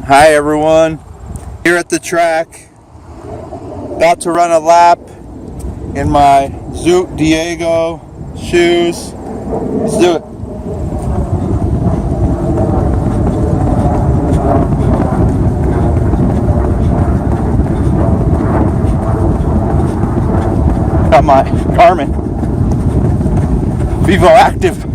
Hi everyone, here at the track, about to run a lap in my Zoot Diego shoes. Let's do it. Got my Garmin Vivo Active.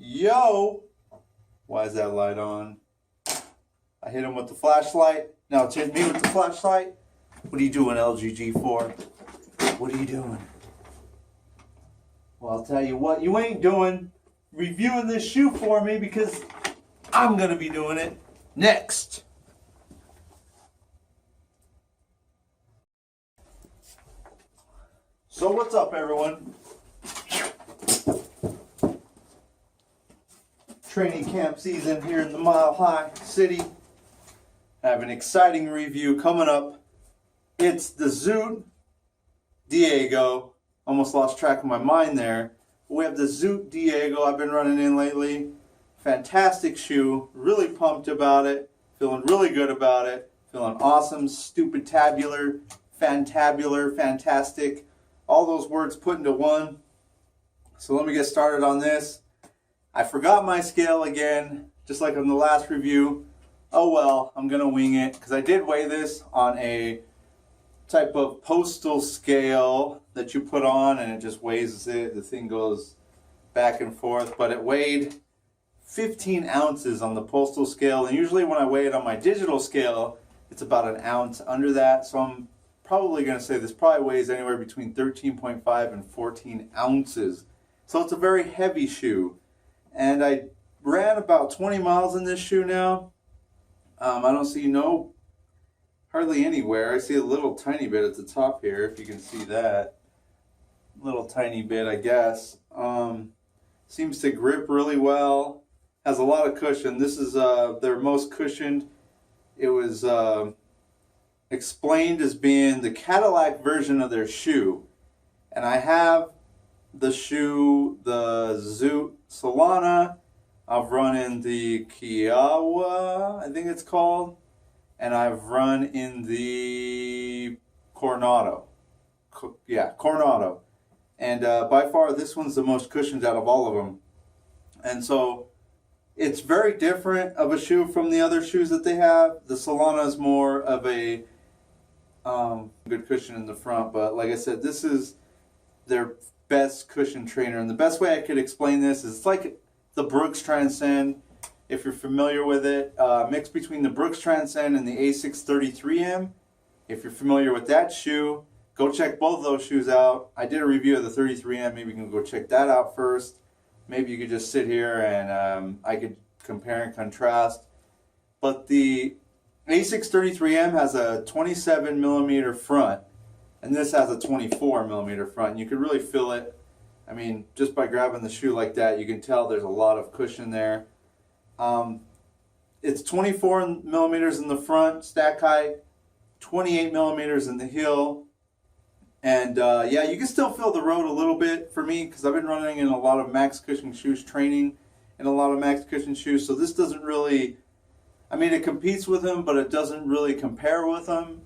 Yo! Why is that light on? I hit him with the flashlight. Now it's hit me with the flashlight. What are you doing, LGG4? What are you doing? Well, I'll tell you what you ain't doing. Reviewing this shoe for me, because I'm going to be doing it next. So what's up, everyone? Training camp season here in the Mile High City. I have an exciting review coming up. It's the Zoot Diego. Almost lost track of my mind there. We have the Zoot Diego I've been running in lately. Fantastic shoe. Really pumped about it. Feeling really good about it. Feeling awesome, stupid tabular, fantabular, fantastic. All those words put into one. So let me get started on this. I forgot my scale again, just like on the last review. Oh well, I'm going to wing it, because I did weigh this on a type of postal scale that you put on, and it just weighs it. The thing goes back and forth, but it weighed 15 ounces on the postal scale, and usually when I weigh it on my digital scale, it's about an ounce under that. So I'm probably going to say this probably weighs anywhere between 13.5 and 14 ounces. So it's a very heavy shoe. And I ran about 20 miles in this shoe now. I don't see hardly anywhere. I see a little tiny bit at the top here, if you can see that. Little tiny bit, I guess. Seems to grip really well. Has a lot of cushion. This is their most cushioned. It was explained as being the Cadillac version of their shoe. And I have the shoe, the Zoot Solana. I've run in the Kiowa, I think it's called. And I've run in the Coronado. Yeah, Coronado. And by far, this one's the most cushioned out of all of them. And so it's very different of a shoe from the other shoes that they have. The Solana is more of a good cushion in the front. But like I said, this is their best cushion trainer. And the best way I could explain this is it's like the Brooks Transcend. If you're familiar with it, mix between the Brooks Transcend and the A6 33M. If you're familiar with that shoe, go check both of those shoes out. I did a review of the 33M. Maybe you can go check that out first. Maybe you could just sit here and I could compare and contrast. But the A6 33M has a 27 millimeter front, and this has a 24 millimeter front. And you can really feel it. I mean, just by grabbing the shoe like that, you can tell there's a lot of cushion there. It's 24 millimeters in the front, stack height, 28 millimeters in the heel. And yeah, you can still feel the road a little bit for me, because I've been running in a lot of max cushion shoes, training in a lot of max cushion shoes. So this doesn't really, I mean, it competes with them, but it doesn't really compare with them.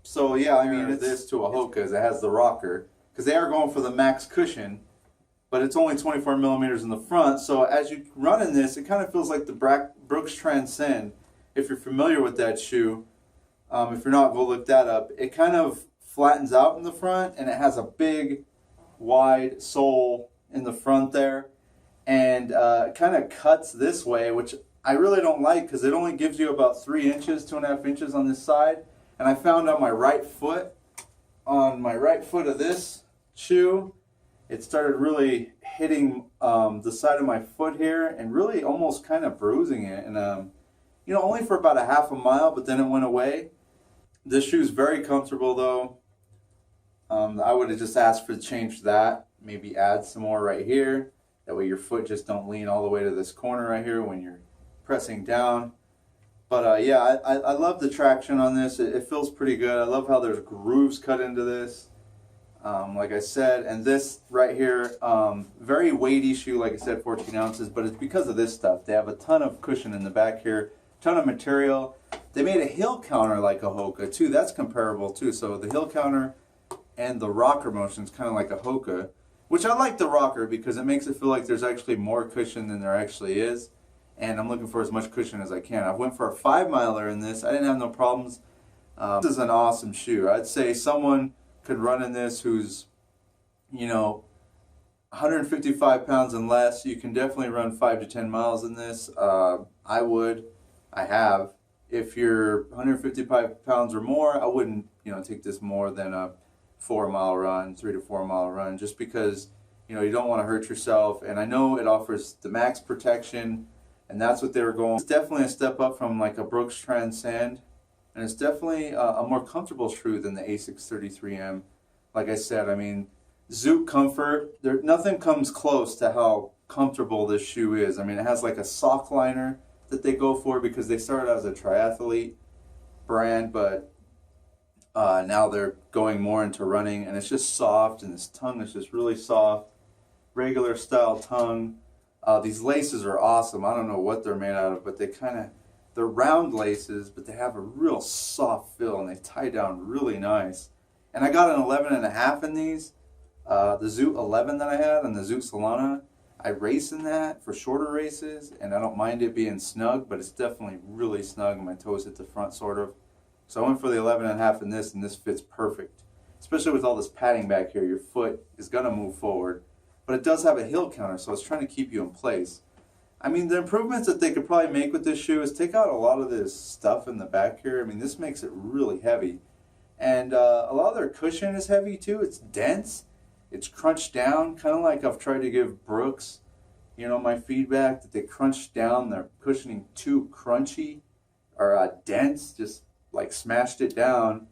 So yeah, I mean, it's this to a Hoka's. It has the rocker, because they are going for the max cushion, but it's only 24 millimeters in the front. So as you run in this, it kind of feels like the Brooks Transcend. If you're familiar with that shoe, if you're not, go look that up. It kind of flattens out in the front, and it has a big wide sole in the front there, and it kind of cuts this way, which I really don't like because it only gives you about 3 inches, 2.5 inches on this side. And I found on my right foot of this shoe, it started really hitting the side of my foot here and really almost kind of bruising it. And you know, only for about a half a mile, but then it went away. This shoe's very comfortable though. I would have just asked for the change to that. Maybe add some more right here. That way your foot just don't lean all the way to this corner right here when you're pressing down. But yeah, I love the traction on this. It feels pretty good. I love how there's grooves cut into this. Like I said, and this right here, very weighty shoe, like I said, 14 ounces, but it's because of this stuff. They have a ton of cushion in the back here, ton of material. They made a heel counter like a Hoka too. That's comparable too. So the heel counter and the rocker motion is kind of like a Hoka, which I like the rocker because it makes it feel like there's actually more cushion than there actually is. And I'm looking for as much cushion as I can. I went for a 5-miler in this. I didn't have no problems. This is an awesome shoe. I'd say someone could run in this who's, you know, 155 pounds and less. You can definitely run 5 to 10 miles in this. I would. I have. If you're 155 pounds or more, I wouldn't, you know, take this more than a 4-mile run, 3 to 4-mile run, just because, you know, you don't want to hurt yourself. And I know it offers the max protection, and that's what they were going. It's definitely a step up from like a Brooks Transcend, and it's definitely a more comfortable shoe than the Asics 33M. Like I said, I mean, Zoot comfort, nothing comes close to how comfortable this shoe is. I mean, it has like a sock liner that they go for because they started as a triathlete brand, but now they're going more into running, and it's just soft, and this tongue is just really soft, regular style tongue. These laces are awesome. I don't know what they're made out of, but they're round laces, but they have a real soft feel, and they tie down really nice. And I got an 11.5 in these. The Zoot 11 that I had and the Zoot Solana, I race in that for shorter races, and I don't mind it being snug, but it's definitely really snug, and my toes hit the front sort of. So I went for the 11.5 in this, and this fits perfect. Especially with all this padding back here, your foot is going to move forward. But it does have a heel counter, so it's trying to keep you in place. I mean, the improvements that they could probably make with this shoe is take out a lot of this stuff in the back here. I mean, this makes it really heavy. And a lot of their cushion is heavy too. It's dense. It's crunched down, kind of like I've tried to give Brooks, you know, my feedback that they crunched down their cushioning too crunchy or dense, just like smashed it down,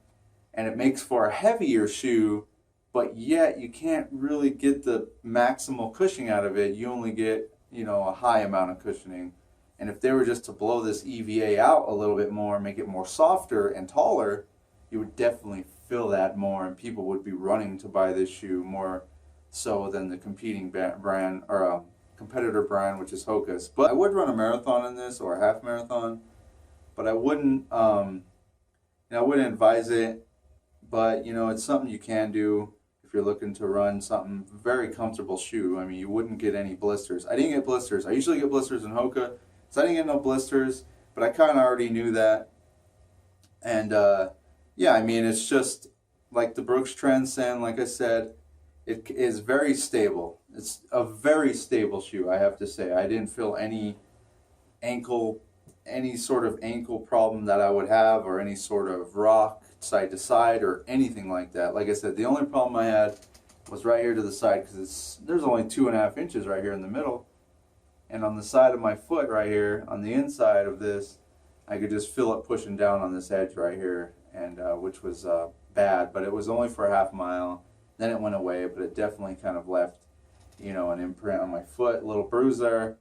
and it makes for a heavier shoe, but yet you can't really get the maximal cushioning out of it. You only get, you know, a high amount of cushioning. And if they were just to blow this EVA out a little bit more, make it more softer and taller, you would definitely feel that more, and people would be running to buy this shoe more so than the competing brand or competitor brand, which is Hoka's. But I would run a marathon in this or a half marathon, but I wouldn't, you know, I wouldn't advise it. But you know, it's something you can do if you're looking to run something very comfortable shoe. I mean, you wouldn't get any blisters. I didn't get blisters. I usually get blisters in Hoka, so I didn't get no blisters. But I kind of already knew that, and yeah, I mean, it's just like the Brooks Transcend, like I said, it is very stable. It's a very stable shoe, I have to say. I didn't feel any sort of ankle problem that I would have, or any sort of rock side to side or anything like that. Like I said, the only problem I had was right here to the side, because there's only 2.5 inches right here in the middle. And on the side of my foot right here, on the inside of this, I could just feel it pushing down on this edge right here, and which was bad, but it was only for a half mile. Then it went away, but it definitely kind of left, you know, an imprint on my foot, a little bruise there.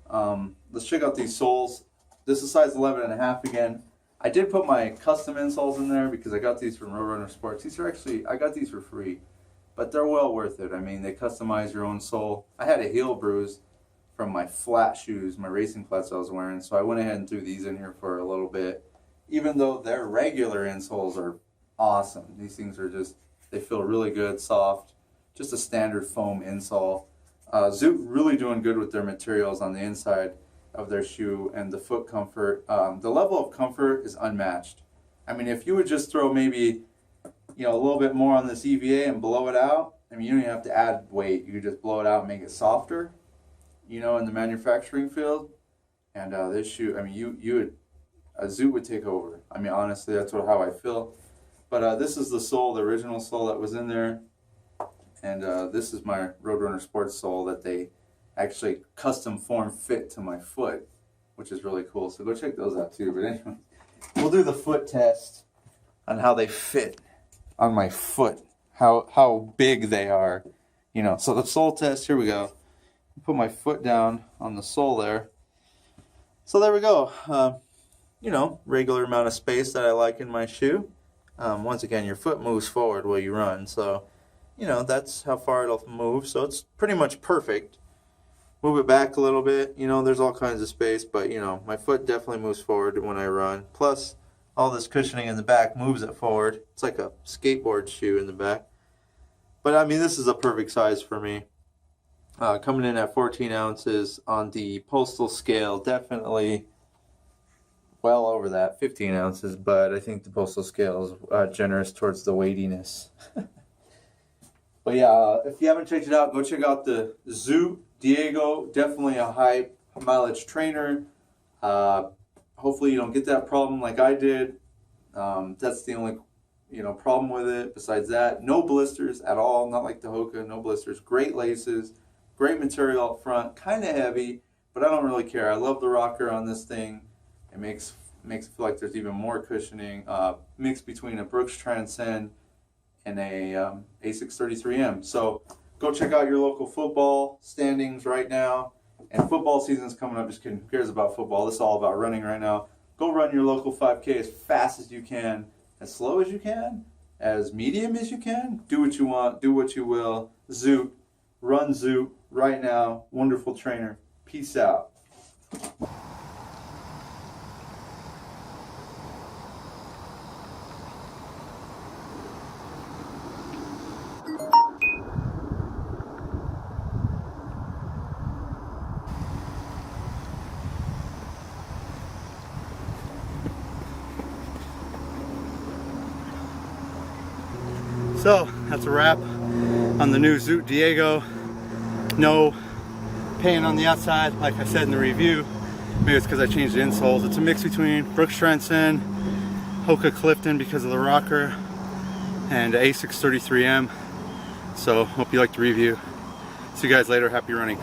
Let's check out these soles. This is size 11.5 again. I did put my custom insoles in there because I got these from Roadrunner Sports. These are actually, I got these for free, but they're well worth it. I mean, they customize your own sole. I had a heel bruise from my flat shoes, my racing flats I was wearing, so I went ahead and threw these in here for a little bit. Even though their regular insoles are awesome. These things are just, they feel really good, soft, just a standard foam insole. Zoot really doing good with their materials on the inside of their shoe, and the foot comfort. The level of comfort is unmatched. I mean, if you would just throw maybe, you know, a little bit more on this EVA and blow it out, I mean, you don't even have to add weight. You can just blow it out and make it softer, you know, in the manufacturing field. And this shoe, I mean, you would, a Zoot would take over. I mean, honestly, that's how I feel. But this is the sole, the original sole that was in there. And this is my Roadrunner Sports sole that they actually custom form fit to my foot, which is really cool. So go check those out too. But anyway, we'll do the foot test on how they fit on my foot, how big they are, you know. So the sole test, here we go. Put my foot down on the sole there. So there we go. You know, regular amount of space that I like in my shoe. Once again, your foot moves forward while you run, so you know that's how far it'll move. So it's pretty much perfect. Move it back a little bit, you know, there's all kinds of space, but you know, my foot definitely moves forward when I run. Plus, all this cushioning in the back moves it forward. It's like a skateboard shoe in the back. But I mean, this is a perfect size for me. Coming in at 14 ounces on the postal scale, definitely well over that, 15 ounces, but I think the postal scale is generous towards the weightiness. But yeah, if you haven't checked it out, go check out the Zoot Diego. Definitely a high mileage trainer. Hopefully you don't get that problem like I did. That's the only problem with it. Besides that, no blisters at all. Not like the Hoka, no blisters. Great laces, great material up front. Kind of heavy, but I don't really care. I love the rocker on this thing. It makes it feel like there's even more cushioning. Mixed between a Brooks Transcend and a A633M. So go check out your local football standings right now. And football season's coming up. Just kidding. Who cares about football? This is all about running right now. Go run your local 5K as fast as you can, as slow as you can, as medium as you can. Do what you want. Do what you will. Zoot. Run Zoot right now. Wonderful trainer. Peace out. So that's a wrap on the new Zoot Diego. No paint on the outside, like I said in the review. Maybe it's because I changed the insoles. It's a mix between Brooks Transcend, Hoka Clifton because of the rocker, and A633M. So hope you liked the review. See you guys later. Happy running.